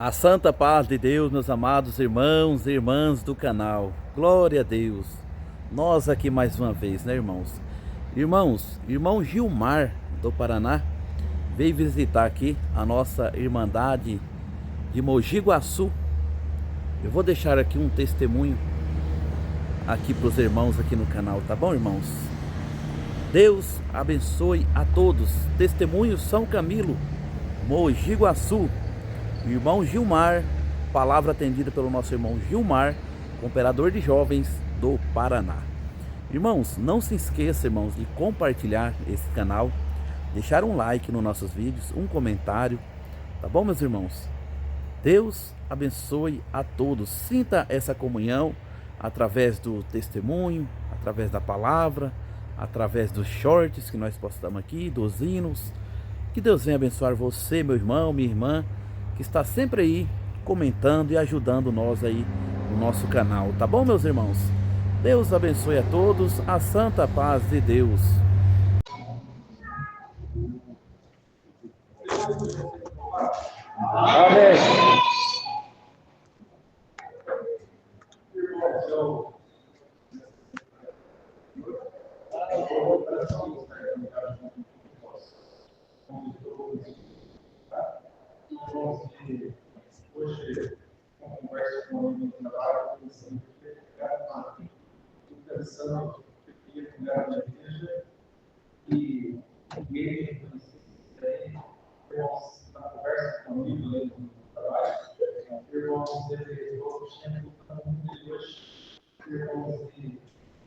A santa paz de Deus, meus amados irmãos e irmãs do canal. Glória a Deus. Nós aqui mais uma vez, né, irmãos? Irmão Gilmar do Paraná veio visitar aqui a nossa Irmandade de Mogi Guaçu. Eu vou deixar aqui um testemunho aqui para os irmãos aqui no canal, tá bom, irmãos? Deus abençoe a todos. Testemunho São Camilo, Mogi Guaçu. Irmão Gilmar, palavra atendida pelo nosso irmão Gilmar, operador de jovens do Paraná. Irmãos, não se esqueça, irmãos, de compartilhar esse canal, deixar um like nos nossos vídeos, um comentário, tá bom, meus irmãos? Deus abençoe a todos. Sinta essa comunhão através do testemunho, através da palavra, através dos shorts que nós postamos aqui, dos hinos. Que Deus venha abençoar você, meu irmão, minha irmã, que está sempre aí comentando e ajudando nós aí no nosso canal, tá bom, meus irmãos? Deus abençoe a todos, a santa paz de Deus. Amém. Hoje, uma conversa com um trabalho, pensando que lugar da igreja e ele irmãos, na conversa comigo no trabalho, irmãos, ele tinha muito hoje, irmãos,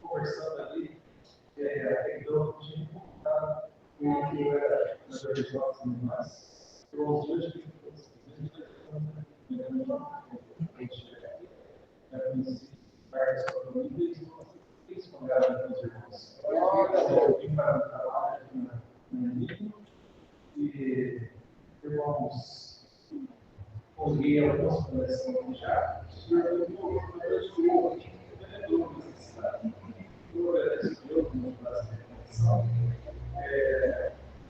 conversando ali, então tinha contado que eu era na religiosa de nós, irmãos, hoje e irmãos, ouvi algumas conversas já,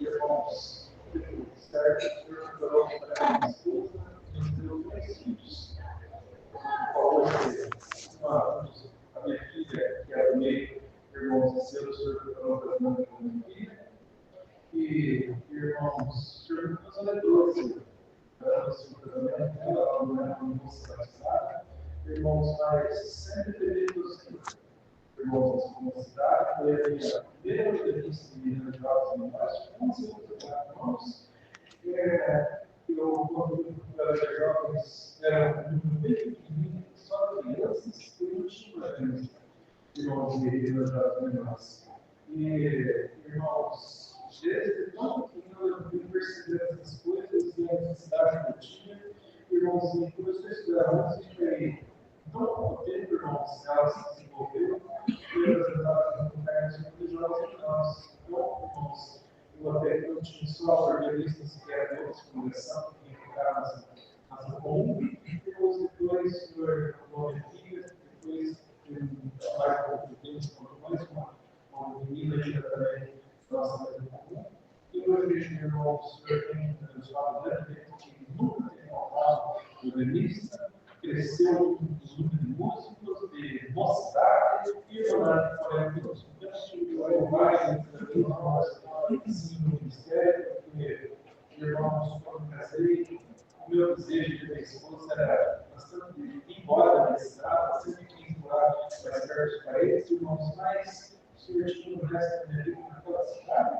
irmãos, certo, para a esposa, dois filhos. A minha filha, que era o meio, irmãos, seus para minha filha, e irmãos, meus alegres, irmãos, mas sempre queridos, irmãos, como cidade, foi a primeira experiência de religiosas em nós, 11 irmãos, eu, quando era jovens, era muito bem pequenininho, só crianças, eu não tinha irmãos e religiosas em nós. E, irmãos, desde tão pequeno eu vim percebendo essas coisas e a necessidade que eu tinha, irmãos, e começou a estudar muito e foi tão pouco tempo, irmãos, ela se desenvolveu, e eu estava com carnes religiosas em nós. Então, irmãos, eu até não tinha só organistas que eram outros conversando, que ficaram nessa comum, e depois, por uma filha, depois, mais um pouco de tempo, mais uma menina ainda também, nossa mesma comum. E hoje vejo, irmãos, o senhor tem abençoado grandemente, que nunca tem faltado o organista, cresceu nos números de músicos, de mocidade e orando por Deus. Eu mais no ministério, porque, irmãos, quando casei, o meu desejo de minha esposa era bastante ir embora da minha cidade, sempre quis morar mais perto dos parentes, irmãos, mas o Senhor tinha o resto da minha vida naquela cidade.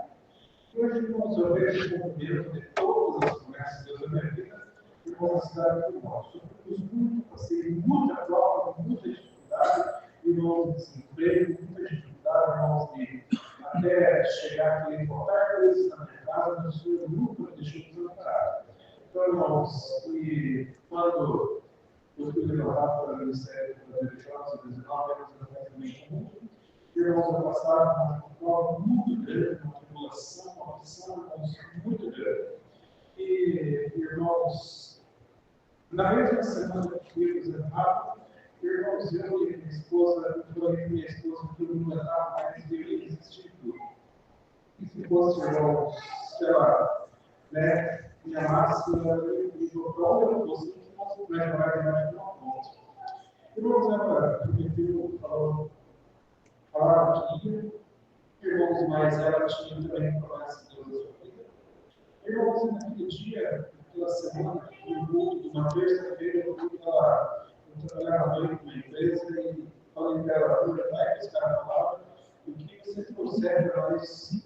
E hoje, irmãos, eu vejo como Deus, de todas as promessas de Deus na minha vida, irmãos, a cidade do nosso. Eu muito, passei muita prova, muita dificuldade, irmãos, desemprego, muita dificuldade, irmãos, de até chegar aqui e botar coisas na minha casa, mas o Senhor nunca me deixou desamparado. Então, irmãos, e quando eu fui levantado para o Ministério da Religiosa, 19 anos também comum, irmãos, eu passava uma prova muito grande, uma tribulação, uma opção, irmãos, muito grande. E, irmãos, na mesma semana que fui apresentado, irmãos, eu e minha esposa, que eu não aguentava mais, eu ia desistir de tudo. E se fosse, irmãos, sei lá, né, minha máscara, e o próprio, você mas vai de uma ponta. Irmãos, ela prometeu, falaram que ia, irmãos, mas ela tinha também promessa de Deus na sua vida. Irmãos, naquele dia, naquela semana, no culto de uma terça-feira, eu trabalhava noite numa empresa e falei para ela, vai buscar a palavra, o que você trouxer para nós,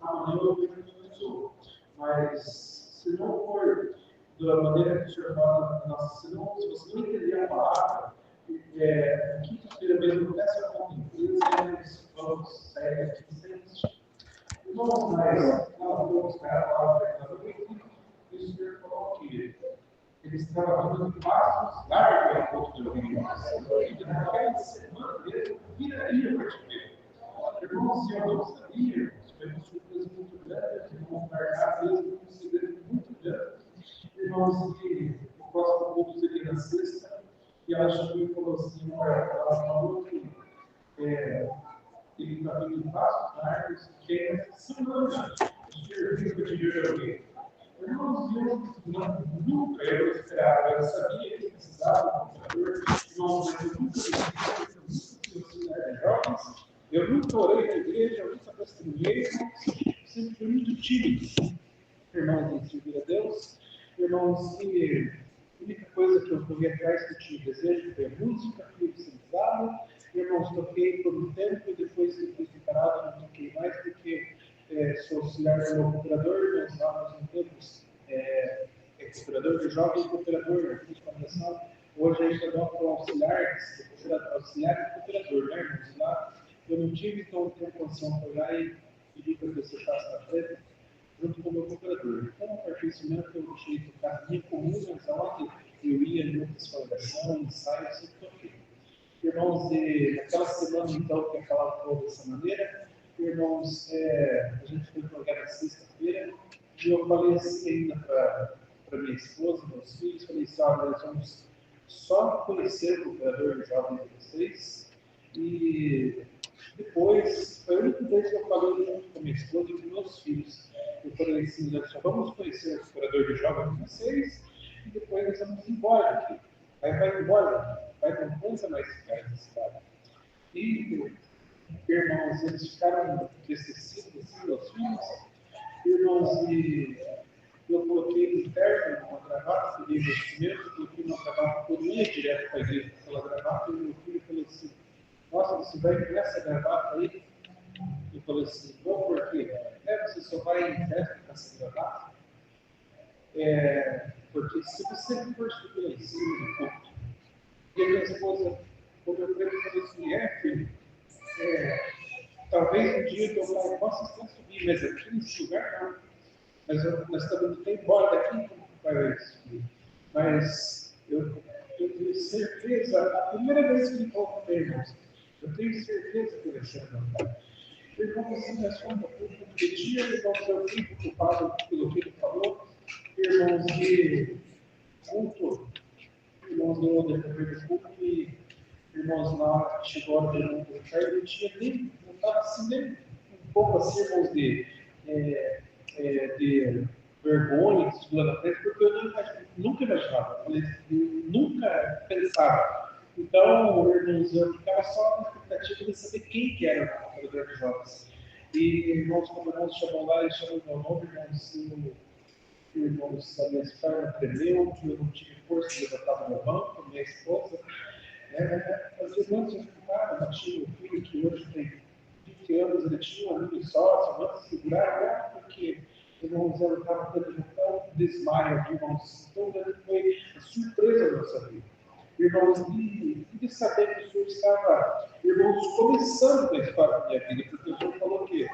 amanhã eu vejo que pessoa. Mas, se não for da maneira que o senhor fala na nossa, se você não entender a palavra, quinta-feira mesmo, peça a conta empresa, nós vamos sair aqui sem assistir. Irmãos, mas nós vamos buscar a palavra da noite, e o senhor falou que ele estava dando passos largos ao ponto de ouvir e naquela semana mesmo viraria para te ver. Irmãos, eu não sabia, foi uma surpresa muito grande, irmãos, marcar mesmo um segredo muito grande. Irmãos, que o próximo culto seria na sexta, e ela chegou e falou assim, ela falou que ele está vindo passos largos, que é semana, os serviços que eu tive hoje. Irmãos, nunca eu esperava, eu sabia que precisava de um computador, irmãos, mas eu nunca vi auxiliar de jovens, eu nunca orei na igreja, eu nunca testemunhei, sempre fui muito tímido, irmãos, em servir a Deus, irmãos, e a única coisa que eu corri atrás que eu tinha desejo de ver música, fui precisava, irmãos, toquei por um tempo e depois que fui separado, não toquei mais, porque sou auxiliar do meu cooperador, nós estávamos em tempos cooperador de jovem cooperador, fiz formação, hoje a gente adota o auxiliar e cooperador, né, irmãos? Lá eu não tive, então, condição para olhar e pedir para que você faça na frente, junto com o meu cooperador. Então, a partir desse momento, eu deixei de tocar minha comum, mas aonde eu ia em muitas congregações, ensaios, sempre toquei. Irmãos, naquela semana, então, que eu falava dessa maneira, irmãos, a gente foi jogar na sexta-feira e eu falei assim ainda para minha esposa, meus filhos, falei assim, olha, nós vamos só conhecer o cooperador jovem de vocês e depois, foi a única vez que eu falei junto com minha esposa e com meus filhos. Eu falei assim, nós só vamos conhecer o cooperador de jovem de vocês e depois nós vamos embora daqui. Aí vai embora, vai não coisa mais ficar nessa cidade. E irmãos, eles ficaram entristecidos, assim, meus filhos. Irmãos, e eu coloquei no terno, uma gravata, peguei investimento, coloquei uma gravata, eu ia direto para a igreja com aquela gravata, e meu filho falou assim, nossa, você vai com essa gravata aí? Eu falei assim, bom, por quê? Você só vai em festa com essa gravata? Porque se você for subir lá em cima do culto, e a minha esposa, quando eu falei assim, filho, talvez um dia eu possa até subir, mas aqui nesse lugar não. Mas nós estamos indo embora daqui para subir. Mas eu tenho certeza, a primeira vez que ele falou com irmãos, eu tenho certeza que ele vai ser levantado. Irmãos, assim, nós fomos no dia, irmãos, eu fui preocupado pelo que ele falou, irmãos, de culto, irmãos, do decorrer do culto, e irmãos, na hora que chegou a hora de irmãos, eu não tinha nem, não estava assim, nem um pouco assim, irmãos, de vergonha, de segura na frente, porque eu nunca imaginava, eu nunca pensava. Então, irmãos, eu ficava só na expectativa de saber quem que era o cooperador de jovens. E, irmãos, quando irmãos chamam lá, eles chamam meu nome, irmãos, a minha perna tremeu, eu não tive força de levantar do meu banco, minha esposa. As irmãs já ficaram, tinha um filho que hoje tem 20 anos, ele tinha um amigo só, as irmãs seguraram, porque irmãos, ela estava tendo um desmaio, irmãos, então foi a surpresa da nossa vida. Irmãos, e de saber que o Senhor estava, irmãos, começando a história da minha vida, porque o Senhor falou que,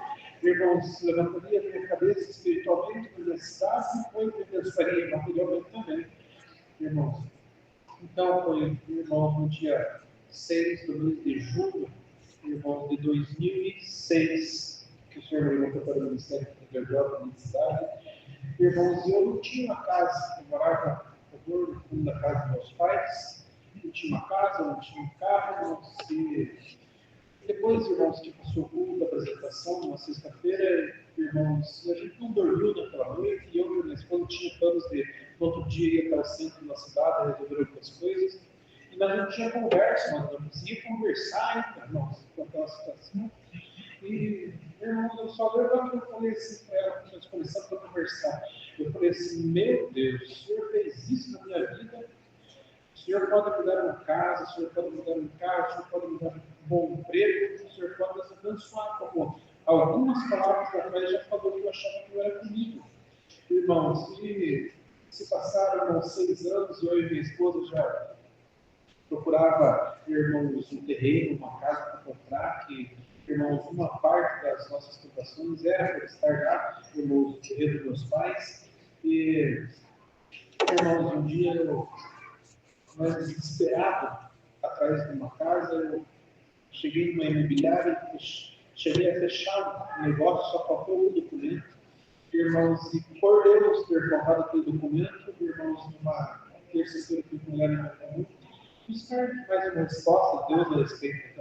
irmãos, levantaria a minha cabeça espiritualmente na minha cidade e depois me abençoaria materialmente também, irmãos. Então, foi, irmãos, no dia 6 do mês de julho, irmãos, de 2006, que o Senhor me levantou para o Ministério da minha cidade. Irmãos, eu não tinha uma casa, eu morava no fundo da casa dos meus pais, não tinha uma casa, não tinha um carro, não sei. Depois, irmãos, que passou o culto da apresentação, numa sexta-feira, irmãos, a gente não dormiu naquela noite, e eu e minha esposa tinha planos de No outro dia ia para o centro da cidade, resolver algumas coisas. E nós não tínhamos conversa, nós não conseguíamos conversar ainda, nossa, com aquela situação. E, meu irmão, eu só lembro que eu falei assim para ela, quando nós começamos a conversar. Eu falei assim, meu Deus, o Senhor fez isso na minha vida. O Senhor pode me dar uma casa, o Senhor pode me dar um carro, o Senhor pode me dar um bom emprego, o Senhor pode nos abençoar. Como algumas palavras da fé já falou que eu achava que não era comigo. Irmãos, e se passaram, irmãos, 6 anos, eu e minha esposa já procurava, irmãos, um terreno, uma casa para comprar, que, irmãos, uma parte das nossas tentações era para estar lá, irmãos, no terreno dos meus pais. E, irmãos, um dia eu, mais desesperado, atrás de uma casa, eu cheguei numa imobiliária, cheguei a fechar o negócio, só faltou o documento. Irmãos, e por Deus ter colocado aquele documento, irmãos, numa terça-feira que eu era comum, buscar mais uma resposta de Deus a respeito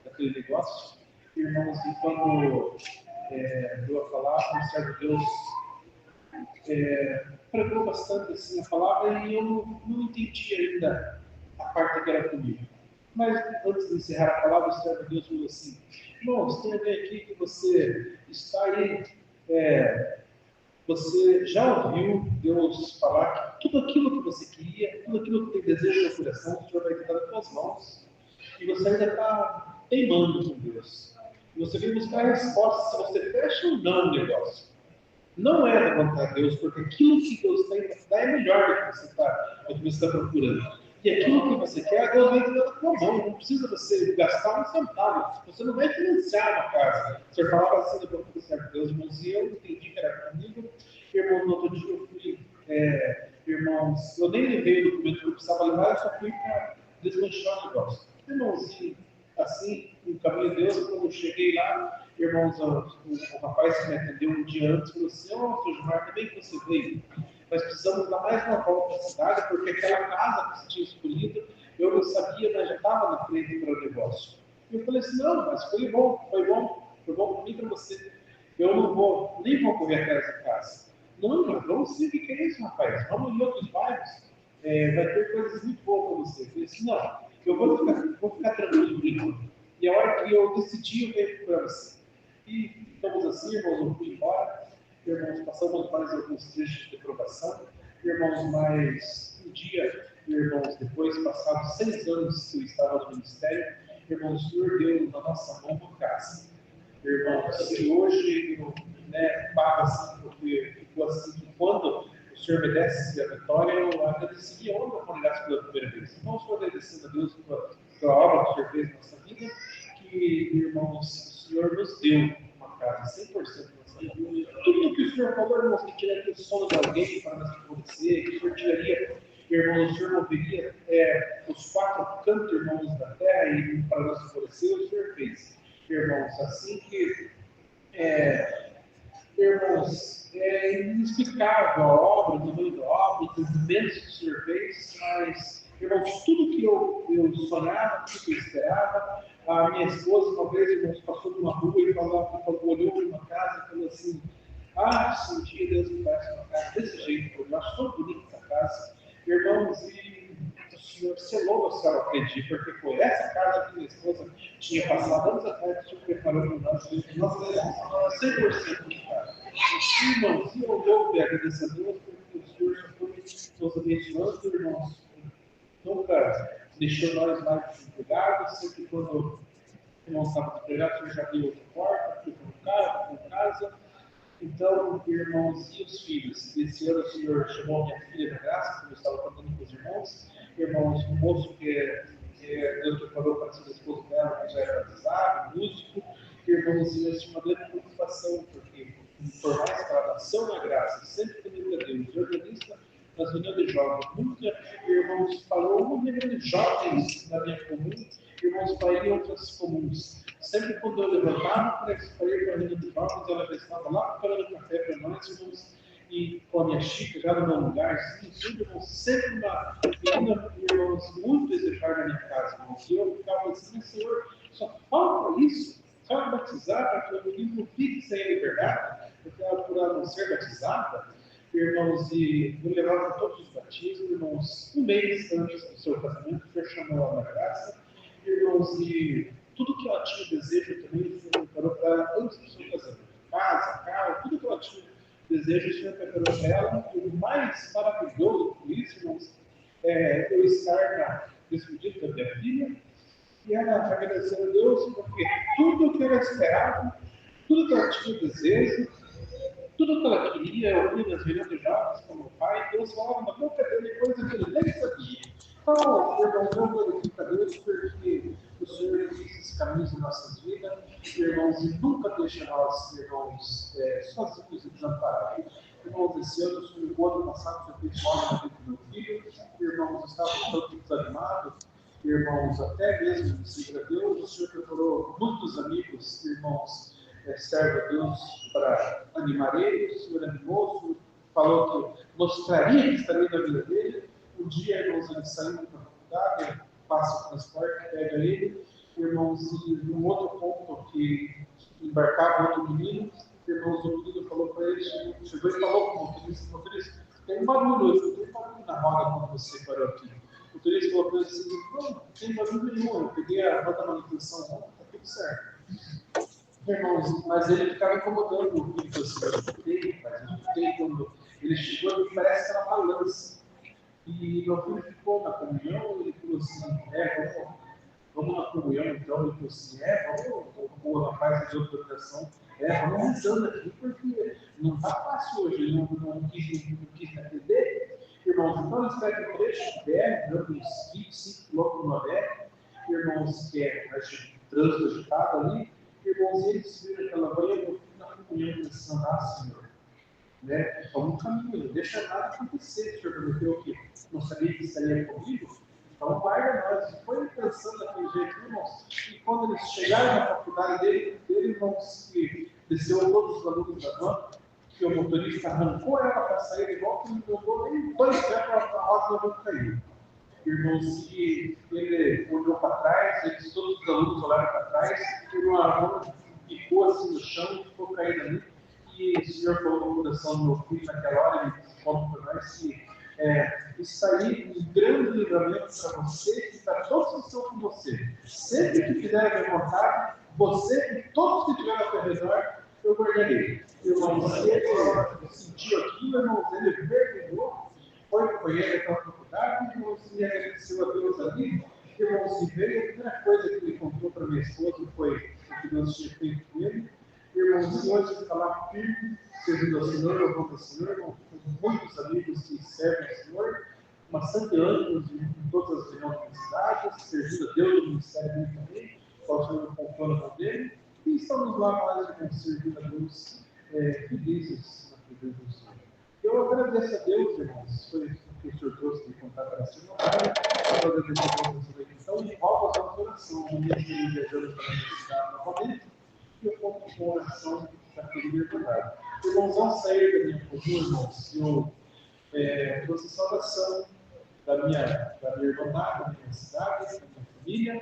daquele negócio. Irmãos, e quando deu a palavra, o servo de Deus pregou bastante assim, a palavra e eu não entendi ainda a parte que era comigo. Mas antes de encerrar a palavra, o servo de Deus falou assim: irmãos, tem alguém aqui que você está aí. Você já ouviu Deus falar que tudo aquilo que você queria, tudo aquilo que tem desejo no coração, o Senhor vai te dar nas suas mãos. E você ainda está teimando com Deus. E você vem buscar a resposta se você fecha ou não o negócio. Não é da vontade de Deus, porque aquilo que Deus tem para te dar é melhor do que você está procurando. E aquilo que você quer, Deus vai te dar na tua mão. Não precisa você gastar um centavo. Você não vai financiar uma casa. O Senhor falava assim, depois do certo de Deus, irmãos, e eu entendi que era comigo. Irmão, no outro dia eu fui, irmãos, eu nem levei o documento que eu precisava levar, eu só fui para desmanchar o negócio. Irmãozinho, assim, no caminho de Deus, quando eu cheguei lá, irmãos, o rapaz que me atendeu um dia antes falou assim: Sr. Gilmar, também que você veio, nós precisamos dar mais uma volta na cidade, porque aquela casa que você tinha escolhido, eu não sabia, mas já estava na frente para o negócio. E eu falei assim: não, mas foi bom para mim e para você. Eu não vou, nem vou correr atrás da casa. Não, vamos sim, o que é isso, rapaz? Vamos em outros bairros, vai ter coisas muito boas para você. Eu falei assim: não, eu vou ficar tranquilo por enquanto. E a hora que eu decidi, eu venho para você. E estamos assim, irmãos, eu fui embora. Irmãos, passamos mais alguns trechos de aprovação. Irmãos, mais um dia, irmãos, depois, passados 6 anos que eu estava no ministério, irmãos, o Senhor deu na nossa mão uma casa. Irmãos, e hoje eu pago assim, porque ficou assim que quando o Senhor me desse a vitória, eu agradeceria onde eu comunidade pela primeira vez. Irmãos, estou agradecendo a Deus pela obra que o Senhor fez na nossa vida, que, irmãos, o Senhor nos deu uma casa 100% nossa vida. Tudo que o Senhor falou, irmãos, que tiraria o sono de alguém para nos favorecer, que o Senhor tiraria, irmãos, o Senhor moveria os 4 cantos, irmãos, da terra e para nos favorecer, o Senhor fez. Irmãos, assim que, irmãos, é inexplicável a obra, o tamanho da obra, os movimentos que o Senhor fez, mas, irmãos, tudo que eu sonhava, tudo que eu esperava, a minha esposa, uma vez, irmãos, passou numa rua e olhou para uma casa e falou assim: se um dia Deus me desse uma casa desse jeito, eu acho tão bonita essa casa. Irmãos, e o Senhor selou no céu, acredito, porque foi essa casa que minha esposa tinha passado anos atrás, que o Senhor preparou para nós, nós levamos 100% de casa. Irmãos, e eu vou agradecer a Deus, porque o Senhor já foi nos abençoando, irmãos, nunca deixou nós mais desempregados, sempre quando não estava desempregado, o Senhor já abriu outra porta, fui com carro, com casa. Então, irmãos e os filhos, esse ano o Senhor chamou a minha filha da graça, como eu estava contando com os irmãos, um moço que Deus preparou para ser o esposo dela, que já era batizado, músico, irmãos, e eu tinha uma grande preocupação, porque por mais que ela nasceu na graça, sempre temendo a Deus, organista nas reuniões de jovens, nunca, irmãos, falou uma reunião de jovens na minha comum, irmãos, faria outras comuns. Sempre quando eu levantava para ir para a reunião de jovens, ela já estava lá preparando café para nós, irmãos, e com a minha xícara, já no meu lugar, tudo, irmãos, sempre uma menina, irmãos, muito desejar na minha casa, irmãos. E eu ficava assim: mas, Senhor, só falta isso, só batizar para que o menino não fique sem a liberdade, porque ela, por ela não ser batizada, irmãos, e eu levava todos os batismos, irmãos, um mês antes do seu casamento, o Senhor chamou ela na graça, irmãos, e tudo que ela tinha desejo também, o Senhor preparou para ela antes do seu casamento. Casa, carro, tudo que ela tinha desejo, o Senhor preparou para ela. E o mais maravilhoso por isso, irmãos, é eu estar na despedida da minha filha, e ela agradecendo a Deus, porque tudo que ela esperava, tudo que ela tinha desejo, tudo que ela queria ouvir nas reuniões de jovens com o pai, Deus falava na boca dele coisa que ele nem sabia. Então, irmãos, eu glorifico a Deus porque o Senhor fez esses caminhos em nossas vidas, irmãos, e nunca deixa nós, irmãos, sozinhos e desamparados. Irmãos, esse ano, o ano passado, eu fiz mal na vida do meu filho, irmãos, estavam todos desanimados, irmãos, até mesmo de seguir a Deus, o Senhor preparou muitos amigos, irmãos, serve a Deus para animar ele. O Senhor animou, o Senhor falou que mostraria que estaria na vida dele. Um dia, irmãos, ele saindo da faculdade, ele passa o transporte, pega ele, irmãos, e num outro ponto que embarcava outro menino, irmãos, o menino falou para ele, chegou e falou com o motorista, tem um barulho, eu escutei barulho na roda quando você parou aqui. O motorista falou para ele assim, não tem barulho nenhum, eu peguei a roda da manutenção ontem, está tudo certo. Irmãos, mas ele ficava incomodando o filho assim, eu escutei quando ele chegou, me parece que era uma balança. E meu filho ficou na comunhão, ele falou assim, vamos na comunhão então, ele falou assim, vamos, o rapaz de outra oração, vamos rezando aqui, porque não está fácil hoje, ele não quis atender. Irmãos, então eles pegam um trecho de BR, dando uns 25 quilômetros no BR, irmãos, que é trânsito agitado ali, irmãos, eles viram aquela banha na comunhão pensando, Senhor, né? Vamos caminho, não deixa nada acontecer. O Senhor prometeu que não sabia que estaria comigo, então guarda nós. E foi pensando daquele jeito, irmãos. E quando eles chegaram na faculdade dele, irmãos, que desceu todos os alunos da van, que o motorista arrancou ela para sair de volta e não jogou nem 2 metros, a roda da van caiu. Irmãos, que ele olhou para trás, todos os alunos olharam para trás, e uma mão ficou assim no chão e ficou caído ali. E o Senhor falou no coração do meu filho naquela hora, ele falou para nós que isso aí um grande livramento para você, que está todos que estão com você. Sempre que fizer a minha vontade, você e todos que estiverem ao seu redor, eu guardarei. Irmãos, ele sentiu aquilo, irmãos, ele vergonhou, foi com ele até a faculdade, irmãos, e agradeceu a Deus ali. Irmãos, e veio, a primeira coisa que ele contou para minha esposa foi o que Deus tinha feito com ele. Irmãos, e hoje falar firme, servindo ao Senhor, louvando ao Senhor, irmãos, com muitos amigos que servem ao Senhor, bastante anos em todas as regiões da cidade, servindo a Deus no ministério dele também, o Senhor confiando na dele, e estamos lá mais, irmãos, servindo a Deus, felizes na presença do Senhor. Eu agradeço a Deus, irmãos, foi o que o Senhor trouxe de contar para a senhora, eu agradeço a Deus pela então, e volto à sua oração, no dia que ele viajando para a cidade novamente, e eu conto com a oração daquele libertador. Irmãos, ao sair da minha cultura, irmãos, eu trouxe saudação da minha irmandade, da minha cidade, da minha família.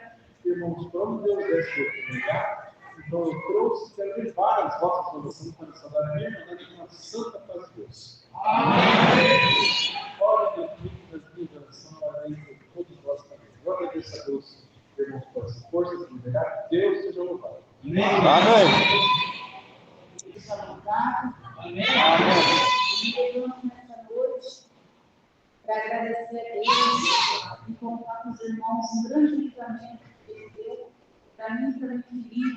Irmãos, para onde Deus desse oportunidade, então eu trouxe, quero levar as vossas saudações para saudar a minha irmandade com a santa paz de Deus. Amém. Ora, Deus, das minhas orações, ora aí por todos vós também. Eu agradeço a Deus, irmãos, por essa força de liberdade. Deus seja louvado. Amém. Amém. Amém. Nessa noite, para agradecer a Deus e contar com os irmãos um grande livramento que Ele deu para mim e para minha filhinha.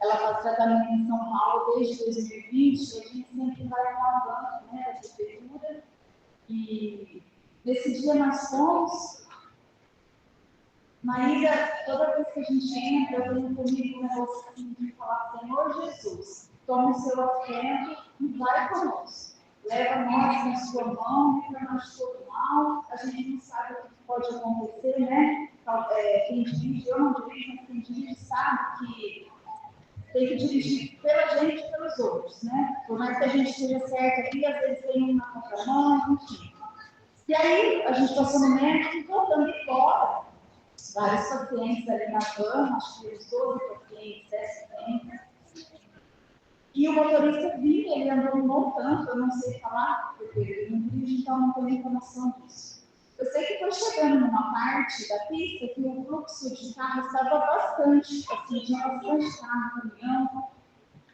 Ela faz tratamento em São Paulo desde 2020 e a gente sempre vai com a banca, da prefeitura. E nesse dia nós fomos. Maíra, toda vez que a gente entra, eu tenho comigo um negócio assim de falar, Senhor Jesus, toma o seu assento e vai conosco. Leva nós na sua mão, livra nós de todo mal. A gente não sabe o que pode acontecer, né? Quem dirige, eu não dirijo, mas quem dirige sabe que tem que dirigir pela gente e pelos outros, né? Por mais que a gente esteja certo aqui, às vezes vem um na contramão, enfim. E aí, a gente passou no médico e voltando embora. Vários pacientes ali na cama, acho que os 12 pacientes, 10 pacientes. E o motorista vinha, ele andou um bom tanto, eu não sei falar, porque ele não dirige, então não tenho informação disso. Eu sei que foi chegando numa parte da pista que o fluxo de carro estava bastante, assim, tinha bastante carro, caminhão,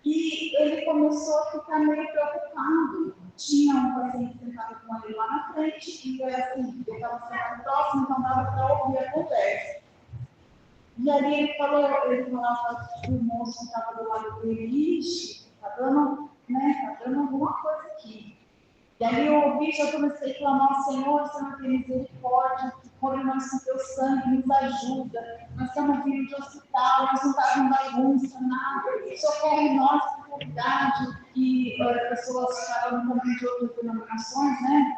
e ele começou a ficar meio preocupado. Tinha um paciente sentado com ele lá na frente, e assim, eu estava sentado próximo, então dava para ouvir a conversa. E ali ele falava que o moço que estava do lado dele, ixi, tá dando alguma coisa aqui. E aí eu ouvi, já comecei a clamar, Senhor tem misericórdia, cobre nós com teu sangue, nos ajuda. Nós estamos vindo de hospital, nós não estamos bagunça, nada. Socorre nós com caridade. E pessoas falam também de outras denominações, né?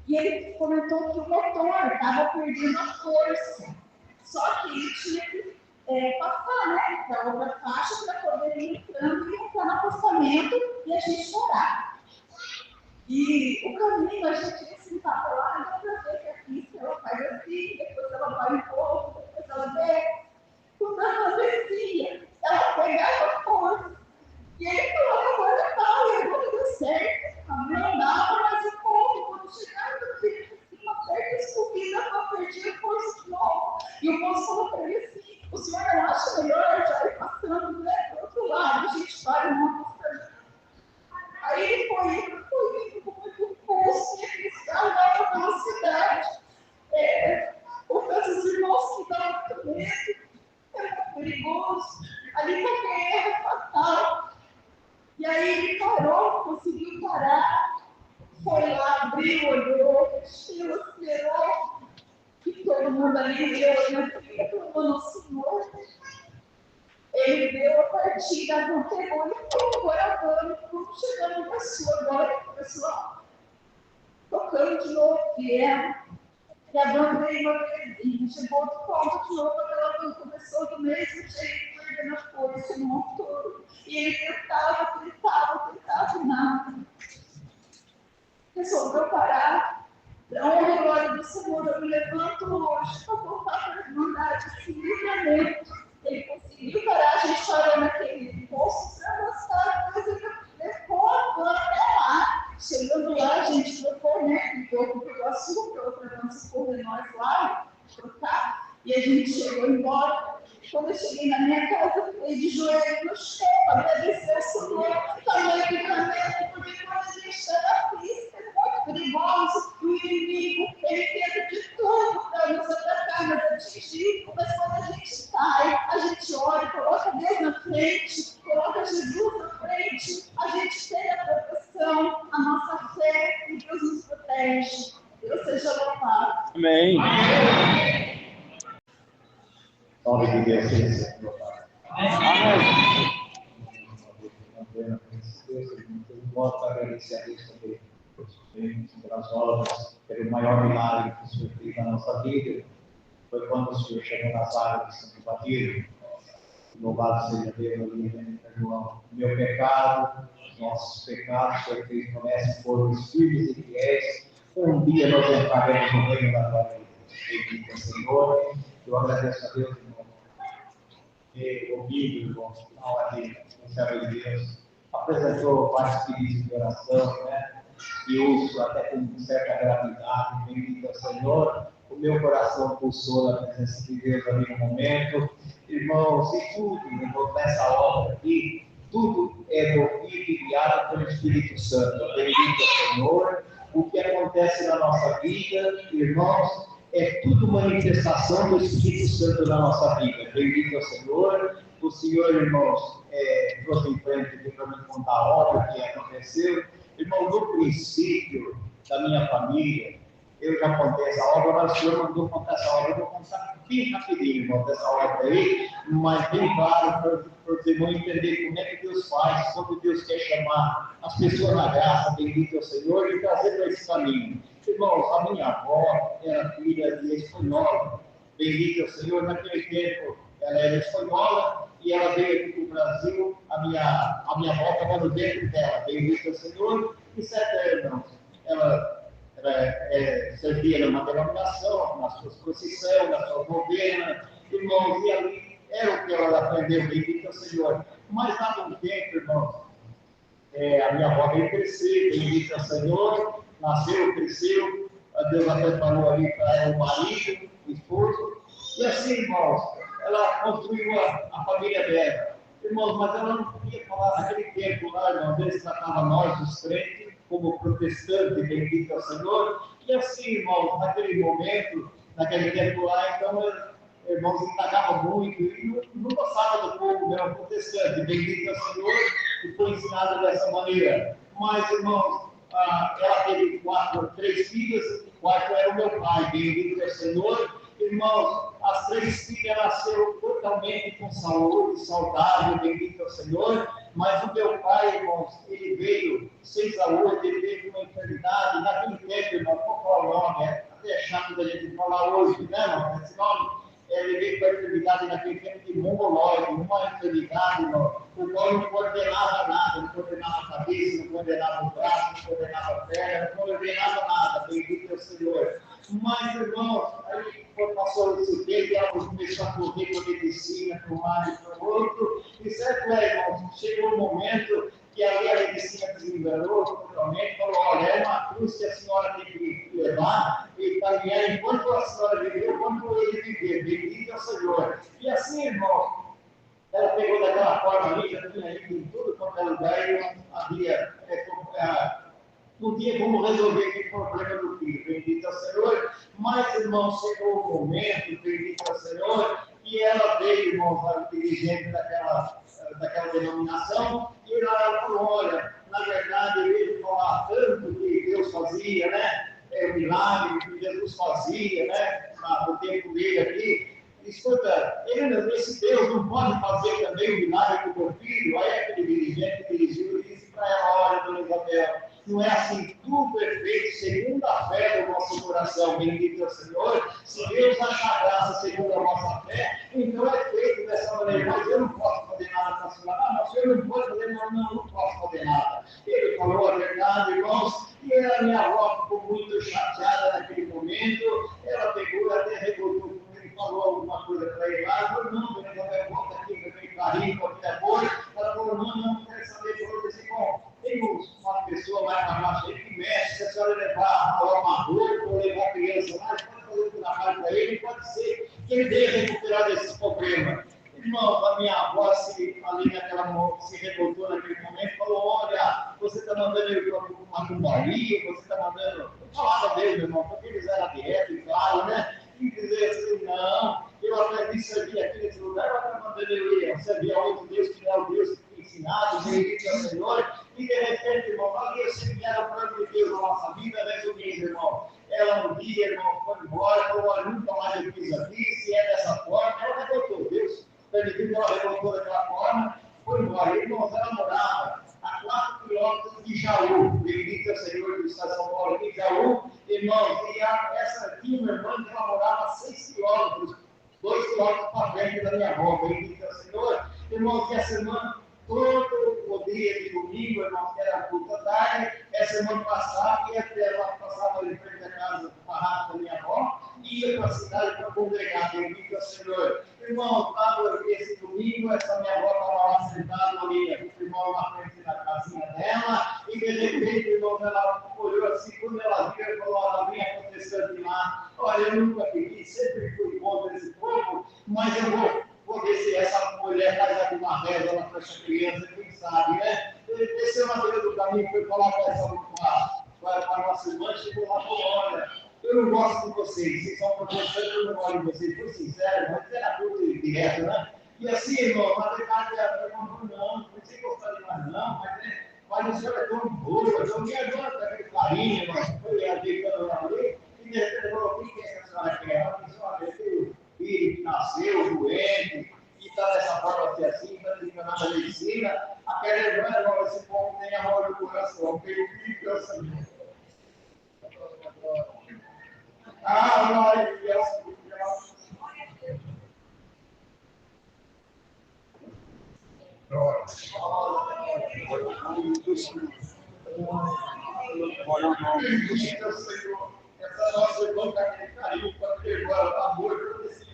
E ele comentou que o motor estava perdendo a força. Só que ele tinha que passar, né, para outra faixa para poder ir entrando e entrar no acostamento e a gente orar. E o caminho, a gente ia sentar para lá, dá para ver que a pista ela faz assim, depois ela vai um pouco, depois ela desce. Quando ela descia, ela pegava força. E ele falou, agora tá, e agora deu certo. Não dava mais um pouco. Quando chegava no fim, uma certa subida, eu perdi a força de novo. E o moço falou para ele assim, o senhor não acha melhor já ir passando, né, para o outro lado, a gente vai numa acostamento. Aí ele foi indo com muito impulso, e aquele carro dava velocidade. Os irmãos que estavam com medo, era muito perigoso. Ali também era fatal. E aí ele parou, conseguiu parar, foi lá, abriu, olhou, fechou, esperou, e todo mundo ali olhando no Senhor. Ele deu a partida, não pegou e foi agora vamos, chegando na pessoa, agora começou tocando de novo, e a dona veio uma vezinha, chegou outro ponto de novo, aquela dona começou do mesmo jeito, perdendo a força no motor. E ele tentava, e nada. Resolveu parar. Para honra e glória do Senhor, eu me levanto hoje para voltar para a Irmandade, esse livramento. Ele conseguiu parar, a gente parou naquele posto para mostrar, mas ele levou a van até lá. Chegando lá, a gente trocou, né? Pegou o açúcar, outra van se correu nós lá, trocar, e a gente chegou embora. Quando eu cheguei na minha casa, eu fiquei de joelho no chão, agradecer ao Senhor, tamanho livramento, porque quando a gente está na pista, é muito perigoso, o inimigo, ele tenta de tudo para nos atacar, nos atingir, mas quando a gente cai, a gente ora, coloca Deus na frente, coloca Jesus na frente, a gente tem a proteção, a nossa fé, e Deus nos protege. Deus seja louvado. Amém. Nome de Deus seja louvado. Amém. Eu volto a agradecer a Deus também pelas obras, pelo maior milagre que o Senhor fez na nossa vida. Foi quando o Senhor chegou nas águas de Santo Batilho. Louvado seja Deus, ali, né, João? O meu pecado, os nossos pecados, o Senhor fez promessa, foram os firmes e fiéis. Um dia nós entraremos no reino da glória de Deus. Bendito Senhor. Eu agradeço a Deus, irmão, ter ouvido, irmão, na hora de servo de Deus. Apresentou vários pedidos de oração, né? E uso até com certa gravidade. Bendito ao Senhor. O meu coração pulsou na presença de Deus ali no momento. Irmãos, e tudo, irmão, nessa obra aqui, tudo é movido e guiado pelo Espírito Santo. Bendito ao Senhor. O que acontece na nossa vida, irmãos, é tudo manifestação do Espírito Santo na nossa vida. Bendito ao Senhor. O Senhor, irmãos, trouxe em frente aqui para me contar a obra que aconteceu. Irmão, no princípio da minha família, eu já contei essa obra, mas o Senhor mandou contar essa obra. Eu vou contar bem rapidinho, irmão, dessa obra aí, mas bem claro para os irmãos entenderem como é que Deus faz, como Deus quer chamar as pessoas na graça, bendito ao Senhor, e trazer para esse caminho. Irmãos, a minha avó era filha de espanhola, bendito ao Senhor, naquele tempo ela era espanhola e ela veio aqui para o Brasil, a minha avó estava no dentro dela, bendito ao Senhor, e certa, irmãos, ela servia numa denominação, na sua procissão, na sua novena, irmãos, e ali era o que ela aprendeu, bendito ao Senhor. Mas há um tempo, irmãos, a minha avó veio crescer, bendito ao Senhor, nasceu, cresceu, Deus até falou ali para ela o marido, o esposo, e assim, irmãos, ela construiu a família dela. Irmãos, mas ela não podia falar naquele tempo lá, irmãos, eles tratavam nós, os crentes, como protestantes, bendito ao Senhor, e assim, irmãos, naquele momento, naquele tempo lá, então, irmãos, indagavam muito, e não gostava do povo mesmo protestante, bendito ao Senhor, e foi ensinado dessa maneira. Mas, irmãos, ela teve três filhas, o quarto era o meu pai, bendito ao Senhor. Irmãos, as três filhas nasceram totalmente com saúde, saudável, bendito ao Senhor. Mas o meu pai, irmãos, ele veio sem saúde, ele veio com uma enfermidade. Naquele tempo, irmão, qual é o nome? Até é chato da gente falar hoje, né, irmão? Esse nome. Ele veio com a enfermidade naquele tempo de mongoloide, uma enfermidade, irmão, o qual não coordenava nada, não coordenava a cabeça, não coordenava o braço, não coordenava a perna, não coordenava nada, bendito é o Senhor. Mas, irmãos, aí quando passou esse tempo, ela começou a correr com a medicina, para um lado e para o outro, e certo é, irmãos, chegou um momento que ali a medicina desenganou totalmente, falou, olha, é uma cruz que a senhora tem que levar e caminhar enquanto a senhora viveu, enquanto ele viver, bendito é o Senhor. E assim, irmão, ela pegou daquela forma ali, já tinha ido em tudo quanto é lugar e não tinha como resolver aquele problema do filho, bendito é o Senhor. Mas, irmão, chegou o momento, bendito é o Senhor, e ela veio, irmão, a dirigente daquela denominação, e ela falou, olha, na verdade, ele falar tanto que Deus fazia, né? O milagre que Jesus fazia, né? No tempo dele aqui. Escuta, esse Deus não pode fazer também o milagre com o meu filho? Aí aquele dirigente dirigiu e disse para ela, olha, dona Isabel, não é assim, tudo é feito segundo a fé do nosso coração, bendito é o Senhor. Se Deus achar graça segundo a nossa fé, então é feito dessa maneira. Mas eu não posso fazer nada para a senhora. Mas o senhor não pode fazer nada, não posso fazer nada. Ele falou a verdade, irmãos, e a minha avó ficou muito chateada naquele momento. Ela pegou, até revoltou, falou alguma coisa para ele lá, falou, não, dona Isabel, volta aqui, eu tenho carinho, com a minha voz. Ela falou, não quero saber, falou assim, bom, tem uma pessoa lá na marcha aí que mexe, se a senhora levar uma roupa ou levar a criança lá, pode fazer o trabalho para ele, pode ser que ele venha recuperar desses problemas. Irmão, a minha avó ali naquela se revoltou naquele momento, falou, olha, você está mandando ele para uma cumbaria, você está mandando, eu falava dele, meu irmão, porque eles eram direto, claro, né? E dizer assim, não, eu aprendi servir aqui nesse lugar, eu estou mandando ele servir a outro Deus que é o Deus que tem ensinado, bendito é o Senhor, e de repente, irmão, ali eu sei que era o plano de Deus na nossa vida, resumindo, irmão, ela um dia, irmão, foi embora, falou, olha, nunca mais eu fiz aqui, se é dessa forma, ela revoltou, Deus, permitindo ela revoltou daquela forma, foi embora, irmãos, ela morava a 4 quilômetros de Jaú, bendito é o Senhor do Estado de São Paulo, de Jaú, irmãos, e essa tinha uma irmã que ela morava a 6 quilômetros, 2 quilômetros para frente da minha avó, bendito é o Senhor, irmãos, e essa irmã, todo o dia de domingo, irmãos, que era puta tarde, essa irmã passava, e ela passava ali perto da casa, barraca da minha avó, e ia para a cidade para congregar, bendito é o Senhor. Irmão, estava esse domingo, essa minha avó estava lá sentada ali, o irmão na frente da casinha dela, e de repente, irmão, ela olhou assim, quando ela viu, ela falou, ela vinha acontecendo lá, olha, eu nunca pedi, sempre fui contra esse povo, mas eu vou ver se essa mulher faz alguma reza lá para essa criança, quem sabe, né? Ele desceu na beira do caminho, foi falar com a nossa irmã, chegou lá e falou, olha, eu não gosto de vocês são protestantes, eu não gosto de vocês, por sincero, mas era tudo direto, né? E assim, irmão, na verdade, ela falou, não sei gostar de nós não, mas o senhor é tão boa, eu me ajuda com aquele carinho, irmão, foi ajeitando lá ali, e de repente falou, o que é que a senhora quer? Ela disse, olha, filho que nasceu doente, e está dessa forma assim, está desenganando a medicina, aquela irmã, agora esse povo tem amor no coração, tem o filho que eu sei. Glória a Deus. Glória ao Senhor. Essa nossa irmã que aquele carinho, quando pegou amor, eu disse,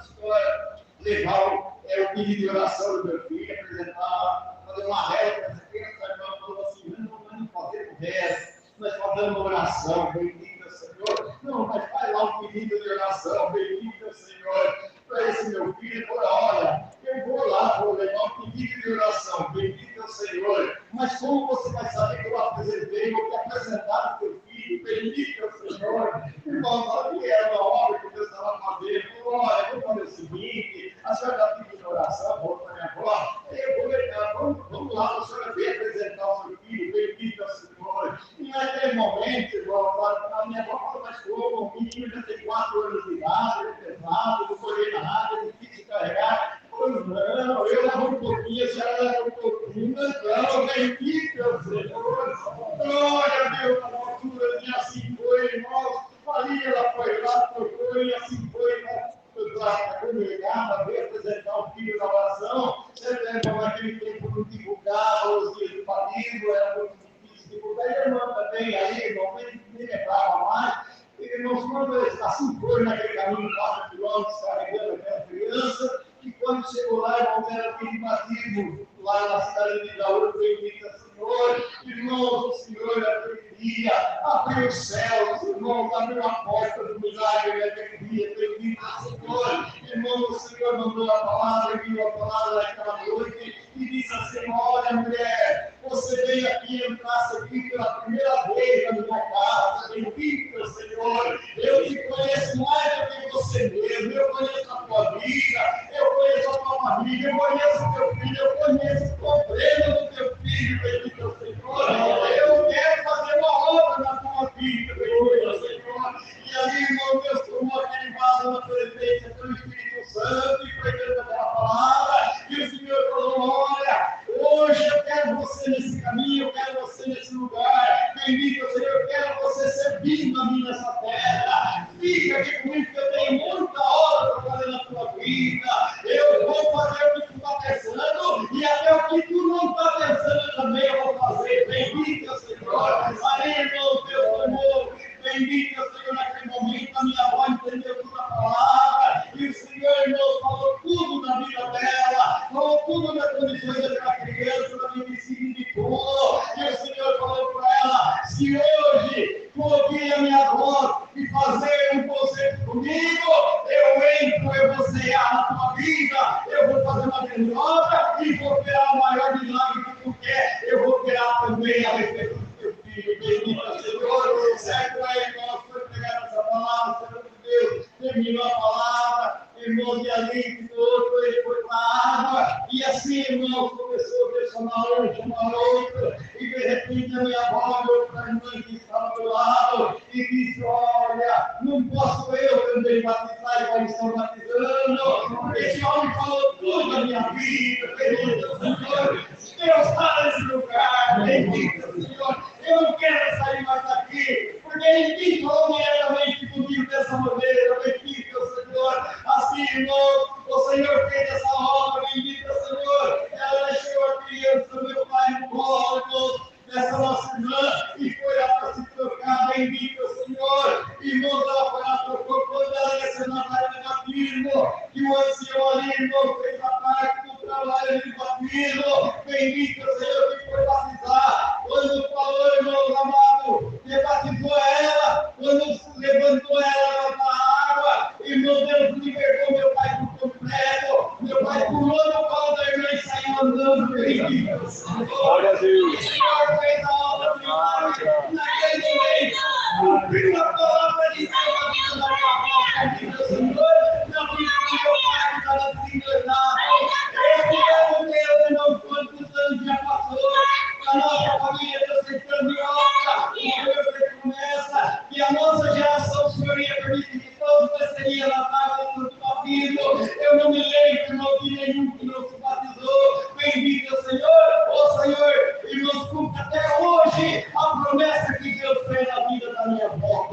história. levar o pedido de oração do meu filho, apresentar, fazer uma reza para essa criança. A irmã falou assim: não vamos fazer reza, nós fazemos oração, bendito é o Senhor. Não, mas faz lá um pedido de oração, bendito é o Senhor, para esse meu filho. Olha, eu vou lá, vou levar um pedido de oração, bendito é o Senhor. Mas como você vai saber que eu apresentei, eu vou apresentar o teu filho, bendito é o Senhor? Irmão, sabe que era uma obra que Deus estava fazendo? Olha, eu vou fazer o seguinte: a senhora está pedindo oração, vou para minha avó, eu vou levar, vamos lá, a senhora vem apresentar o seu filho, bendito é o Senhor. E naquele momento, irmão, a minha avó falou: mas como? O menino já tem 4 anos de idade, é pesado, não correr na água, é difícil carregar. Pois não, eu levo um pouquinho, a senhora leva um pouquinho, mas não, bendito é o Senhor. Glória a Deus, na altura, e assim foi, irmãos. Ali ela foi lá, tocou, e assim foi para congregar, veio apresentar o filho da oração. Você lembra, naquele tempo não divulgava os dias do batismo, era muito difícil divulgar. E a irmã também, aí, irmão, nem lembrava mais. Irmãos, quando assim foi naquele caminho, 4 quilômetros, carregando aquela criança, e quando chegou lá, irmãos, era o filho de batismo, lá na cidade de Gaúcho, bendita Senhor. Irmãos, o Senhor naquele dia abriu os céus, irmãos, abriu a porta do milagre naquele dia, bendita Senhor. Irmãos, o Senhor mandou a palavra, enviou a palavra naquela noite e disse assim: olha, mulher, você veio aqui, entrasse aqui pela primeira vez na minha casa, bendita Senhor. Eu te conheço mais do que você mesmo, eu conheço a tua vida, eu conheço a tua família, eu conheço o teu filho, eu conheço o problema do teu filho, bendito Senhor. Eu quero fazer uma obra na tua vida, bendito Senhor. E ali, irmão, Deus tomou aquele vaso na presença do Espírito Santo e foi dentro daquela palavra. E o Senhor falou: olha, hoje eu quero você nesse caminho, eu quero você nesse lugar. Bendito Senhor, eu quero você servindo a mim nessa terra. Fica aqui comigo, que eu tenho muita obra para fazer na tua vida. Eu vou fazer o que tu está pensando e até o que tu não está pensando também eu vou fazer. Bendito Senhor. Ali, irmão, Deus tomou. Bendito Senhor, naquele momento a minha avó entendeu toda a palavra. E o Senhor, irmão, falou tudo na vida dela. Falou tudo nas condições daquela criança, da medicina de tudo. E o Senhor falou para ela: se hoje tu ouvir a minha voz e fazer um concerto comigo, eu entro, eu vou cear na tua vida, eu vou fazer uma grande obra e vou operar o maior milagre que tu quer. Eu vou operar também a respeito do teu filho. Bendito Senhor. Certo aí, nós foi pegar essa palavra, Senhor de Deus, terminou a palavra, irmãos, e ali, ele foi para a água, e assim, irmãos, começou a ver chamar outro, e de repente a minha avó olhou para a irmã que estava do lado, e disse: olha, não posso eu também batizar igual eles estão batizando, esse homem falou tudo da minha vida, bendito Senhor, Deus está nesse lugar, bendito Senhor, eu não quero sair mais daqui, porque ninguém falou diretamente comigo dessa maneira, bendito Senhor. Assim, irmão, o Senhor fez essa obra, bendito Senhor. Ela deixou a criança, meu pai, no colo, irmão, dessa nossa irmã, e foi lá para se trocar, bendito Senhor. Irmão, ela foi lá, trocou, quando ela desceu na praia de batismo, que o ancião ali, irmão, fez a parte do trabalho de batismo, bendito Senhor, que foi batizar. Quando falou, irmão amado, que batizou ela, quando levantou ela da água, irmão, Deus libertou meu pai por completo. Meu pai pulou no colo da irmã e saiu andando, bendito Senhor. Glória a Deus. O Senhor fez a obra do milagre naquele momento. Cumpriu a palavra de Deus na vida da minha avó, bendito Senhor, na vida do meu pai que estava desenganado. Esse é o Deus, irmão, quantos anos já passou. A nossa família está aceitando obra, o Senhor fez promessa, que a nossa geração, o Senhor ia permitir que todos desceriam na casa do batismo. Eu não me lembro, irmão, de nenhum que não se batizou. Bendito Senhor, ó Senhor, irmãos, cumpre até hoje a promessa que Deus fez na vida da minha avó.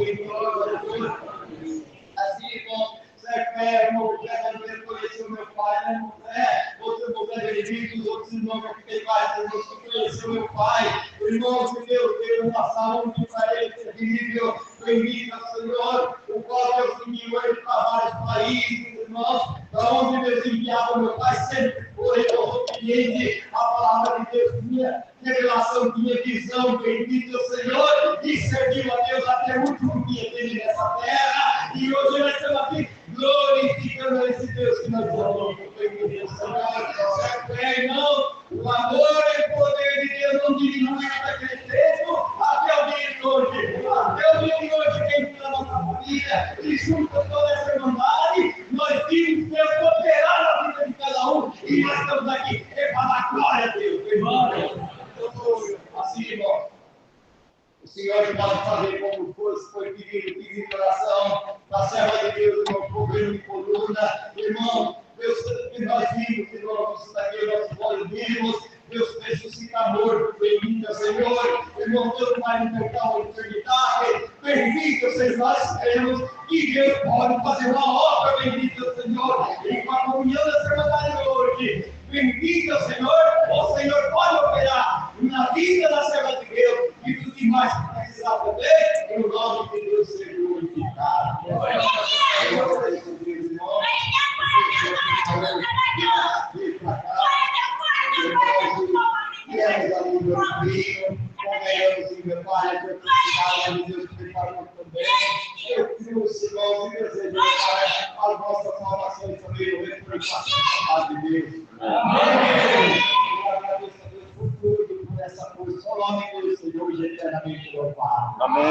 Assim, irmão, Zé, irmão, já não conheceu meu pai, né, Zé? Outro irmão Zé Benedito, os outros irmãos que tem mais, irmãos que conheceu meu pai. Irmão, que Deus deu uma saúde para ele terrível. Bendito Senhor, o qual Deus enviou ele para vários países, irmãos, para onde Deus envia E hoje nós estamos aqui glorificando esse Deus que nós amamos. Senhor, irmão, o amor e o poder de Deus não diminui daquele tempo até o dia de hoje. Até o dia de hoje, quem está na nossa família, e junto com toda essa irmandade, nós vimos Deus operar na vida de cada um. E nós estamos aqui para dar glória a Deus. Irmão, assim, irmão. O Senhor pode fazer como foi pedido oração da serva de Deus, irmão, governo de coluna. Irmão, Deus, nós vimos, irmão, isso daqui, nossos olhos vimos. Deus ressuscita morto, bendito Senhor. Irmão, Deus vai no pecado eternidade. Bendito seja nós cremos que Deus pode fazer uma obra, bendito Senhor. E com a comunhão da servidade hoje. Bendito Senhor, o Senhor pode operar na vida da serva de Deus e tudo que mais precisar também, em nome de Deus seja glorificado. Viemos ali do Rio, convenhamos em meu Pai, a tua Deus que preparou também. Eu creio, Senhor, e desejo, Pai, a nossa salvação e também o retorno da paz de Deus. Amém. Eu agradeço a Deus por tudo, por essa coisa. Só o nome do Senhor e eternamente louvado. Amém.